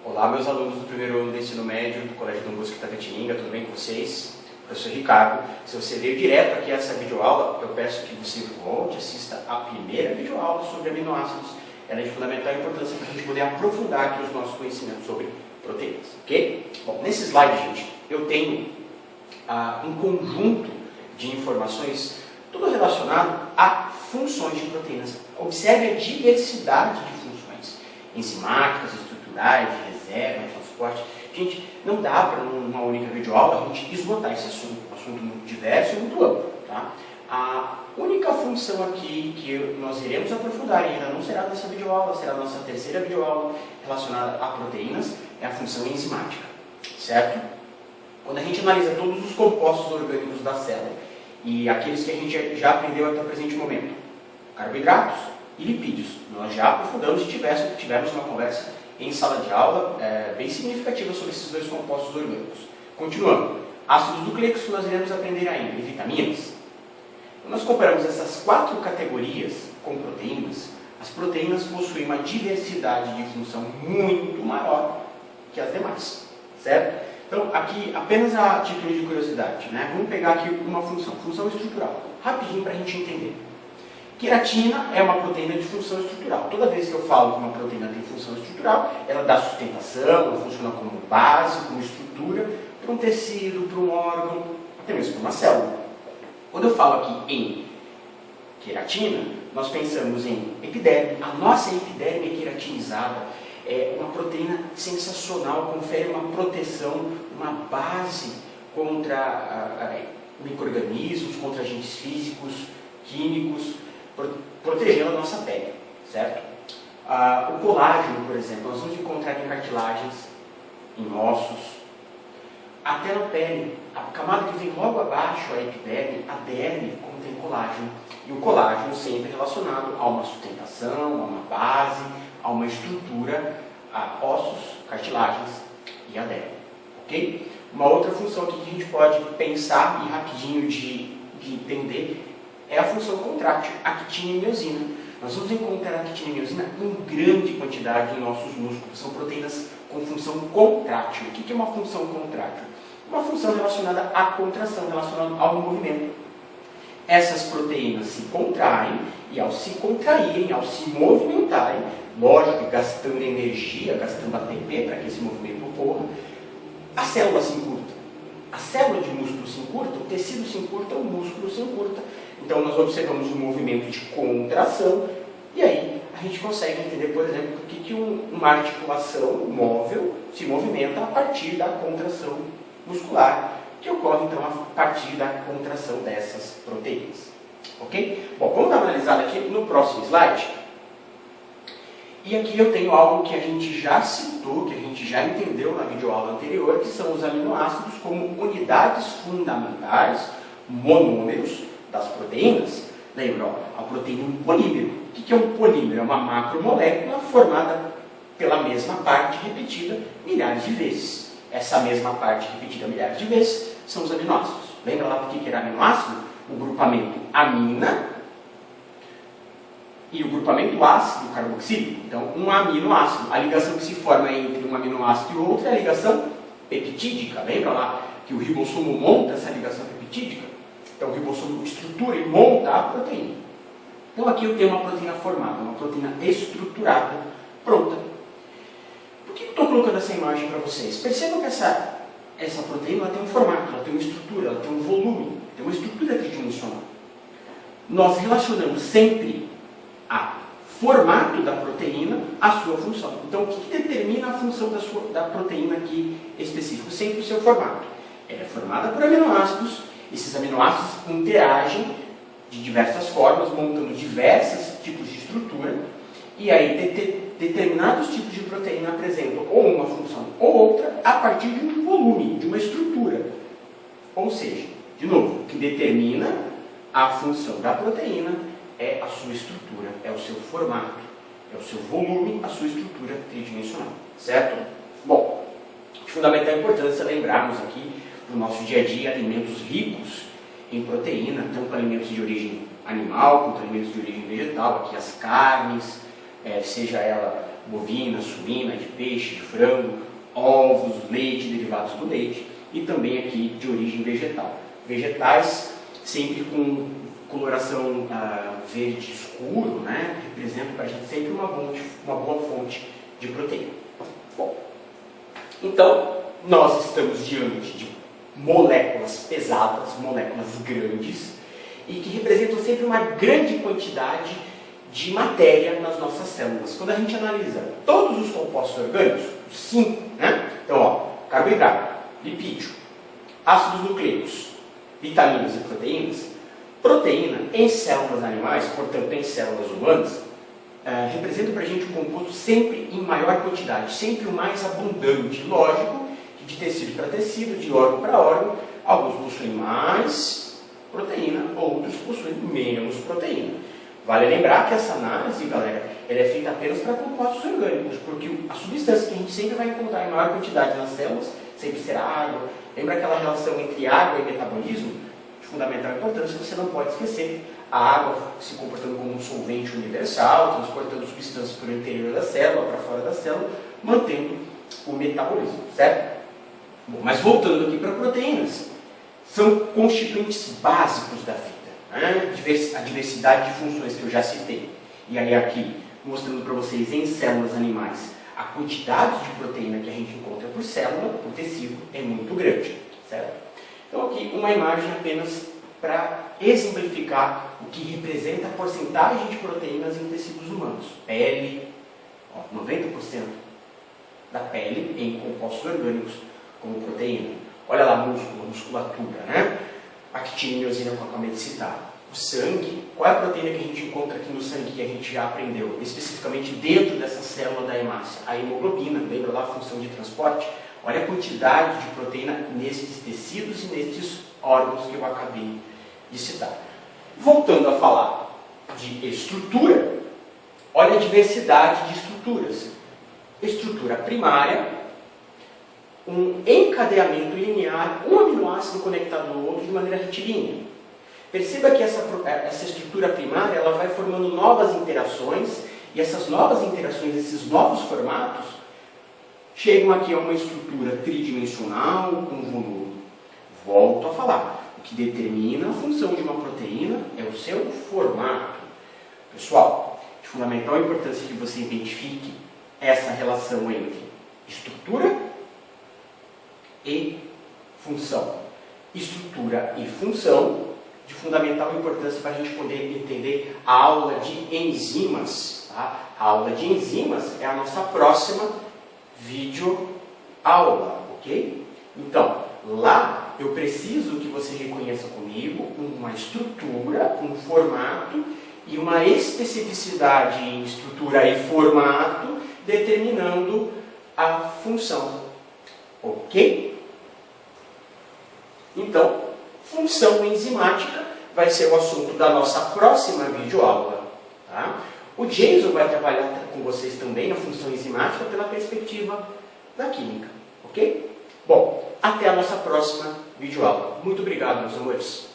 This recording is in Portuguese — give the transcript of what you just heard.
Olá, meus alunos do primeiro ano do ensino médio do Colégio Dom Bosco Itapetininga, tudo bem com vocês? Professor Ricardo. Se você veio direto aqui a essa videoaula, eu peço que você volte e assista a primeira videoaula sobre aminoácidos. Ela é de fundamental importância para a gente poder aprofundar aqui os nossos conhecimentos sobre proteínas, ok? Bom, nesse slide, gente, eu tenho um conjunto de informações, tudo relacionado a funções de proteínas. Observe a diversidade de funções enzimáticas, estruturais, de reserva, de transporte. Gente, não dá para numa única videoaula a gente esgotar esse assunto. Um assunto muito diverso e muito amplo. Tá? A única função aqui que nós iremos aprofundar, e ainda não será dessa videoaula, será a nossa terceira videoaula relacionada a proteínas, é a função enzimática. Certo? Quando a gente analisa todos os compostos orgânicos da célula, e aqueles que a gente já aprendeu até o presente momento, carboidratos e lipídios, nós já aprofundamos e tivemos uma conversa em sala de aula bem significativa sobre esses dois compostos orgânicos. Continuando, ácidos nucleicos que nós iremos aprender ainda, e vitaminas. Quando nós comparamos essas quatro categorias com proteínas, as proteínas possuem uma diversidade de função muito maior que as demais, certo? Então, aqui, apenas a título de curiosidade, né? Vamos pegar aqui uma função estrutural, rapidinho para a gente entender. Queratina é uma proteína de função estrutural. Toda vez que eu falo que uma proteína tem função estrutural, ela dá sustentação, ela funciona como base, como estrutura, para um tecido, para um órgão, até mesmo para uma célula. Quando eu falo aqui em queratina, nós pensamos em epiderme. A nossa epiderme é queratinizada. É uma proteína sensacional, confere uma proteção, uma base contra micro-organismos, contra agentes físicos, químicos, protegendo a nossa pele, certo? O colágeno, por exemplo, nós vamos encontrar em cartilagens, em ossos, até na pele. A camada que vem logo abaixo, a epiderme, a derme, contém colágeno. E o colágeno sempre relacionado a uma sustentação, a uma base, a uma estrutura, a ossos, cartilagens e a derme. Ok? Uma outra função aqui que a gente pode pensar e rapidinho de entender é a função contrátil, actina e miosina. Nós vamos encontrar actina e miosina em grande quantidade em nossos músculos. São proteínas com função contrátil. O que é uma função contrátil? Uma função relacionada à contração, relacionada ao movimento. Essas proteínas se contraem e ao se contraírem, ao se movimentarem, lógico, gastando energia, gastando ATP para que esse movimento ocorra, a célula se encurta. A célula de músculo se encurta, o tecido se encurta, o músculo se encurta. Então nós observamos um movimento de contração e aí a gente consegue entender, por exemplo, por que uma articulação móvel se movimenta a partir da contração muscular, que ocorre então a partir da contração dessas proteínas. Ok? Bom, vamos dar uma analisada aqui no próximo slide. E aqui eu tenho algo que a gente já citou, que a gente já entendeu na videoaula anterior, que são os aminoácidos como unidades fundamentais, monômeros das proteínas. Lembra, a proteína é um polímero. O que é um polímero? É uma macromolécula formada pela mesma parte repetida milhares de vezes. Essa mesma parte repetida milhares de vezes são os aminoácidos. Lembra lá do que era aminoácido? O grupamento amina e o grupamento ácido carboxílico. Então, um aminoácido, a ligação que se forma entre um aminoácido e outro é a ligação peptídica. Lembra lá que o ribossomo monta essa ligação peptídica? Então, o ribossomo estrutura e monta a proteína. Então, aqui eu tenho uma proteína formada, uma proteína estruturada, pronta. Por que eu estou colocando essa imagem para vocês? Percebam que essa proteína ela tem um formato, ela tem uma estrutura, ela tem um volume, tem uma estrutura tridimensional. Nós relacionamos sempre a formato da proteína à sua função. Então, o que determina a função da proteína aqui específica? Sempre o seu formato. Ela é formada por aminoácidos, esses aminoácidos interagem de diversas formas, montando diversos tipos de estrutura, e aí determinados tipos de proteína apresentam ou uma função ou outra a partir de um volume, de uma estrutura. Ou seja, de novo, o que determina a função da proteína é a sua estrutura, é o seu formato, é o seu volume, a sua estrutura tridimensional, certo? Bom, de fundamental importância lembrarmos aqui do nosso dia a dia alimentos ricos em proteína, tanto alimentos de origem animal quanto alimentos de origem vegetal, aqui as carnes, seja ela bovina, suína, de peixe, de frango, ovos, leite, derivados do leite e também aqui de origem vegetal. Vegetais sempre com coloração verde escuro, né? Representa para a gente sempre uma boa fonte de proteína. Bom, então nós estamos diante de moléculas pesadas, moléculas grandes e que representam sempre uma grande quantidade de matéria nas nossas células. Quando a gente analisa todos os compostos orgânicos, os 5, né? Então, ó, carboidrato, lipídio, ácidos nucleicos, vitaminas e proteínas. Proteína em células animais, portanto em células humanas, representa para a gente um composto sempre em maior quantidade, sempre o mais abundante. Lógico que de tecido para tecido, de órgão para órgão, alguns possuem mais proteína, outros possuem menos proteína. Vale lembrar que essa análise, galera, ela é feita apenas para compostos orgânicos, porque a substância que a gente sempre vai encontrar em maior quantidade nas células sempre será água. Lembra aquela relação entre água e metabolismo? De fundamental importância, você não pode esquecer. A água se comportando como um solvente universal, transportando substâncias para o interior da célula, para fora da célula, mantendo o metabolismo, certo? Bom, mas voltando aqui para proteínas, são constituintes básicos da vida. A diversidade de funções que eu já citei. E aí aqui, mostrando para vocês em células animais, a quantidade de proteína que a gente encontra por célula, por tecido, é muito grande, certo? Então aqui uma imagem apenas para exemplificar o que representa a porcentagem de proteínas em tecidos humanos. Pele, ó, 90% da pele em compostos orgânicos como proteína. Olha lá, músculo, musculatura, né? Actina e miosina que eu acabei de citar. O sangue, qual é a proteína que a gente encontra aqui no sangue que a gente já aprendeu? Especificamente dentro dessa célula da hemácia. A hemoglobina, lembra lá a função de transporte? Olha a quantidade de proteína nesses tecidos e nesses órgãos que eu acabei de citar. Voltando a falar de estrutura, olha a diversidade de estruturas. Estrutura primária, um encadeamento linear, um aminoácido conectado ao outro de maneira retilínea. Perceba que essa estrutura primária ela vai formando novas interações, e essas novas interações, esses novos formatos, chegam aqui a uma estrutura tridimensional com volume. Volto a falar, o que determina a função de uma proteína é o seu formato. Pessoal, de fundamental importância que você identifique essa relação entre estrutura e função. Estrutura e função, de fundamental importância para a gente poder entender a aula de enzimas. Tá? A aula de enzimas é a nossa próxima videoaula, ok? Então, lá eu preciso que você reconheça comigo uma estrutura, um formato e uma especificidade em estrutura e formato determinando a função, ok? Então, função enzimática vai ser o assunto da nossa próxima videoaula. Tá? O Jason vai trabalhar com vocês também na função enzimática pela perspectiva da química. Ok? Bom, até a nossa próxima videoaula. Muito obrigado, meus amores.